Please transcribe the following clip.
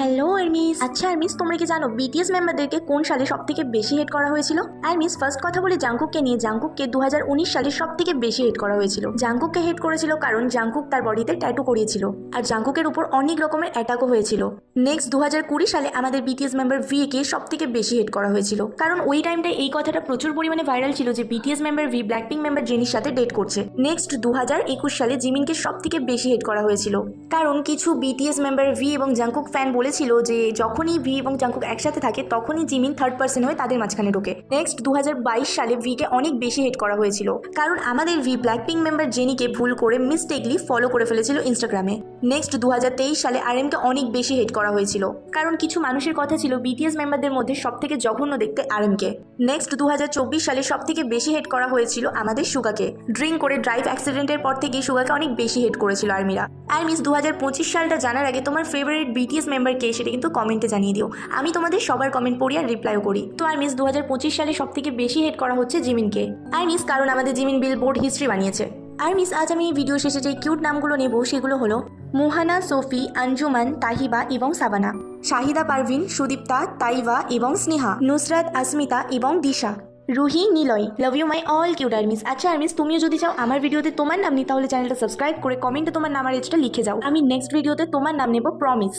Hello আরমিস। আচ্ছা আরমিস, তোমরা কি জানো বিটিএস মেম্বারদেরকে কোন সালে সবথেকে বেশি হেট করা হয়েছিল? আরমিস, ফার্স্ট কথা বলি জাংকুককে নিয়ে। জাংকুককে 2019 সালে সবথেকে বেশি হেট করা হয়েছিল। জাংকুককে হেট করেছিল কারণ জাংকুক তার বডিতে ট্যাটু করিয়েছিল, আর জাংকুকের উপর অনেক রকমের অ্যাটাকও হয়েছিল। নেক্সট 2020 সালে আমাদের বিটিএস মেম্বার ভি কে সবথেকে বেশি হেট করা হয়েছিল, কারণ ওই টাইমটায় এই কথাটা প্রচুর পরিমাণে ভাইরাল ছিল যে BTS member V Blackpink member জেনির সাথে ডেট করছে। নেক্সট 2021 সালে জিমিনকে সবথেকে বেশি হেট করা হয়েছিল, কারণ কিছু বিটিএস মেম্বার ভি এবং জাংকুক ফ্যান বলেছিল যে যখনই ভি এবং জাংকুক একসাথে থাকে তখনই জিমিন থার্ড পার্সন হয়ে তাদের মাঝখানে ঢোকে। নেক্সট 2022 সালে ভি কে অনেক বেশি হেট করা হয়েছিল, কারণ আমাদের ভি ব্ল্যাকপিঙ্ক মেম্বার জেনিকে ভুল করে মিস্টেকলি ফলো করে ফেলেছিল ইনস্টাগ্রামে। নেক্সট 2023 সালে আরএম কে অনেক বেশি হেট করা হয়েছিল, কারণ কিছু মানুষের কথা ছিল বিটিএস মেম্বারদের মধ্যে সবথেকে জঘন্য দেখতে আরএম কে। নেক্সট 2024 সালে সবথেকে বেশি হেট করা হয়েছিল আমাদের সুগাকে। ড্রিঙ্ক করে ড্রাইভ অ্যাক্সিডেন্টের পর থেকে সুগাকে অনেক বেশি হেট করেছিল আর্মিরা। আর্মিস, 2025 সালটা জানার আগে তোমার ফেভারিট বিটিএস মেম্বার কে সেটা কিন্তু কমেন্টে জানিয়ে দিও। আমি তোমাদের সবার কমেন্ট পড়ি আর রিপ্লাইও করি। তো আর্মিস, 2025 সালে সবথেকে বেশি হেট করা হচ্ছে জিমিনকে। আর্মিস, কারণ আমাদের জিমিন বিলবোর্ড হিস্ট্রি বানিয়েছে। আর্মিস, আজ আমি এই ভিডিও শেষে যে কিউট নামগুলো নেব সেগুলো হলো মোহানা, সোফি, আঞ্জুমান, তাহিবা এবং সাবানা, শাহিদা পারভিন, সুদীপ্তা, তাইবা এবং স্নেহা, নুসরাত, আসমিতা এবং Disha, Ruhi, Niloy. Love you my all cute armies. আচ্ছা আর্মিস, তুমিও যদি চাও আমার ভিডিওতে তোমার নাম নিই তাহলে চ্যানেলটা সাবস্ক্রাইব করে কমেন্টে তোমার নাম আর এজটা লিখে যাও। আমি নেক্সট ভিডিওতে তোমার নাম নেব, প্রমিস।